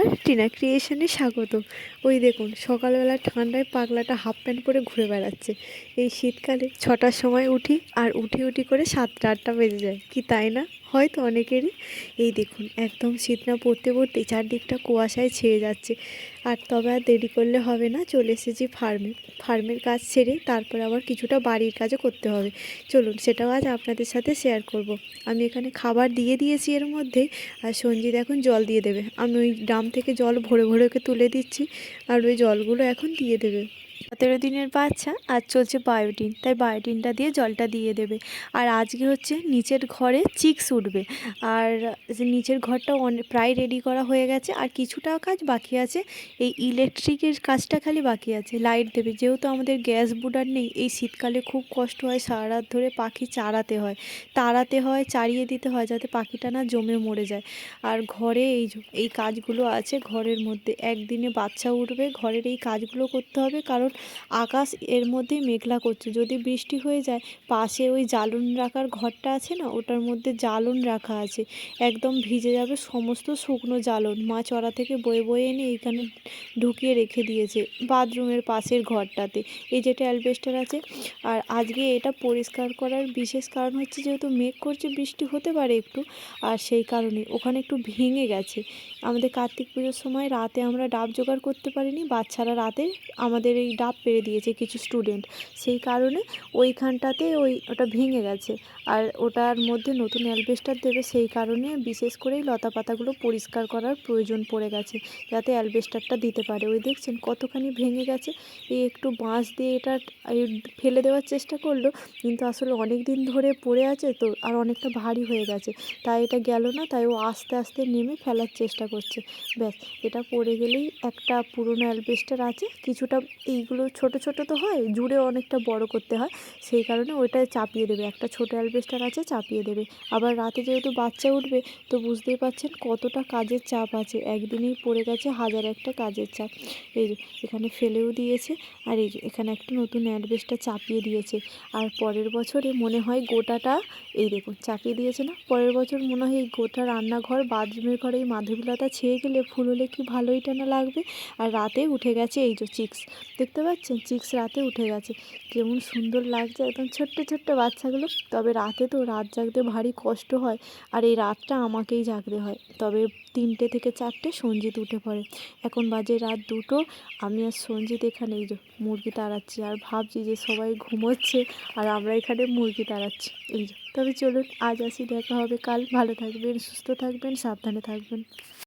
নমস্কার, টিনা ক্রিয়েশনে স্বাগত। ওই দেখুন সকালবেলা ঠান্ডায় পাগলাটা হাফ প্যান্ট পরে ঘুরে বেড়াচ্ছে। এই শীতকালে 6টার সময় উঠি আর উঠি করে 7টা 8টা বেজে যায়, কি তাই না? হয়তো অনেকেরই। এই দেখুন একদম শীত না পড়তেই চারদিকটা কুয়াশায় ছেয়ে যাচ্ছে। আর তবে আর দেরি করলে হবে না, চলে এসেছি ফার্মের কাজ সেরে তারপর আবার কিছুটা বাড়ির কাজও করতে হবে। চলুন সেটাও আজ আপনাদের সাথে শেয়ার করব। আমি এখানে খাবার দিয়ে দিয়েছি এর মধ্যেই, আর সঞ্জিত এখন জল দিয়ে দেবে। আমি ওই ড্রাম থেকে জল ভরে ওকে তুলে দিচ্ছি, আর ওই জলগুলো এখন দিয়ে দেবে। 17 দিনের বাচ্চা, আজ চলছে বায়োটিন, তাই বায়োটিনটা দিয়ে জলটা দিয়ে দেবে। আর আজকে হচ্ছে নিচের ঘরে চিক্স উঠবে, আর নিচের ঘরটাও প্রায় রেডি করা হয়ে গেছে, আর কিছুটা কাজ বাকি আছে। এই ইলেকট্রিকের কাজটা খালি বাকি আছে, লাইট দেবে। যেহেতু আমাদের গ্যাস বুডার নেই, এই শীতকালে খুব কষ্ট হয়, সারা রাত ধরে পাখি তাড়াতে হয়, চারিয়ে দিতে হয় যাতে পাখিটা না জমে মরে যায়। আর ঘরে এই কাজগুলো আছে, ঘরের মধ্যে একদিনে বাচ্চা উঠবে, ঘরের এই কাজগুলো করতে হবে, কারণ আকাশ এর মধ্যেই মেঘলা করছে। যদি বৃষ্টি হয়ে যায়, পাশে ওই জ্বালন রাখার ঘরটা আছে না, ওটার মধ্যে জ্বালন রাখা আছে, একদম ভিজে যাবে সমস্ত শুকনো জ্বালন। মা চড়া থেকে বয়ে এনে এইখানে ঢুকিয়ে রেখে দিয়েছে বাথরুমের পাশের ঘরটাতে, এই যেটা অ্যালবেস্টার আছে। আর আজকে এটা পরিষ্কার করার বিশেষ কারণ হচ্ছে, যেহেতু মেঘ করছে বৃষ্টি হতে পারে একটু, আর সেই কারণে ওখানে একটু ভেঙে গেছে। আমাদের কার্তিক পুজোর সময় রাতে আমরা ডাব জোগাড় করতে পারিনি, বাচ্চারা রাতে আমাদের এই ডাব পেড়ে দিয়েছে কিছু স্টুডেন্ট, সেই কারণে ওইখানটাতে ওটা ভেঙে গেছে। আর ওটার মধ্যে নতুন অ্যালবেস্টার দেবে, সেই কারণে বিশেষ করে এই লতা পাতাগুলো পরিষ্কার করার প্রয়োজন পড়ে গেছে, যাতে অ্যালবেস্টারটা দিতে পারে। ওই দেখছেন কতখানি ভেঙে গেছে। এই একটু বাঁশ দিয়ে এটা ফেলে দেওয়ার চেষ্টা করলো, কিন্তু আসলে অনেক দিন ধরে পড়ে আছে তো, আর অনেকটা ভারী হয়ে গেছে, তাই এটা গেল না। তাই ও আস্তে আস্তে নেমে ফেলার চেষ্টা করছে। ব্যাস, এটা পড়ে গেলেই একটা পুরনো অ্যালবেস্টার আছে কিছুটা, এইগুলো ছোট তো হয়, জুড়ে অনেকটা বড় করতে হয়, সেই কারণে ওইটা চাপিয়ে দেবে। একটা ছোট অ্যালবেস্টার আছে, চাপিয়ে দেবে। আবার রাতে যেহেতু বাচ্চা উঠবে, তো বুঝতেই পারছেন কতটা কাজের চাপ আছে, একদিনেই পড়ে গেছে হাজার একটা কাজের চাপ। এই যে এখানে ফেলেও দিয়েছে, আর এই যে এখানে একটা নতুন অ্যালবেস্টার চাপিয়ে দিয়েছে। আর পরের বছরে মনে হয় গোটাটা, এই দেখুন চাপিয়ে দিয়েছে না, পরের বছর মনে হয় এই গোটা রান্নাঘর বাথরুমের ঘরে এই মাধবীলতা ছেয়ে গেলে ফুল হলে কি ভালোই টানা লাগবে। আর রাতে উঠে গেছে এই যে চিক্স, দেখতে পাচ্ছেন চিক্স রাতে উঠে গেছে, কেমন সুন্দর লাগছে একদম ছোট্ট বাচ্চাগুলো। তবে রাতে তো রাত জাগতে ভারী কষ্ট হয়, আর এই রাতটা আমাকেই জাগতে হয়। তবে 3টে থেকে 4টে সঞ্জিত উঠে পড়ে। এখন বাজে রাত 2টো, আমি আর সঞ্জিত এখানে এই যে মুরগি তাড়াচ্ছি, আর ভাবছি যে সবাই ঘুমোচ্ছে আর আমরা এখানে মুরগি তাড়াচ্ছি। এই যে, তবে চলুন আজ আসি, দেখা হবে কাল। ভালো থাকবেন, সুস্থ থাকবেন, সাবধানে থাকবেন।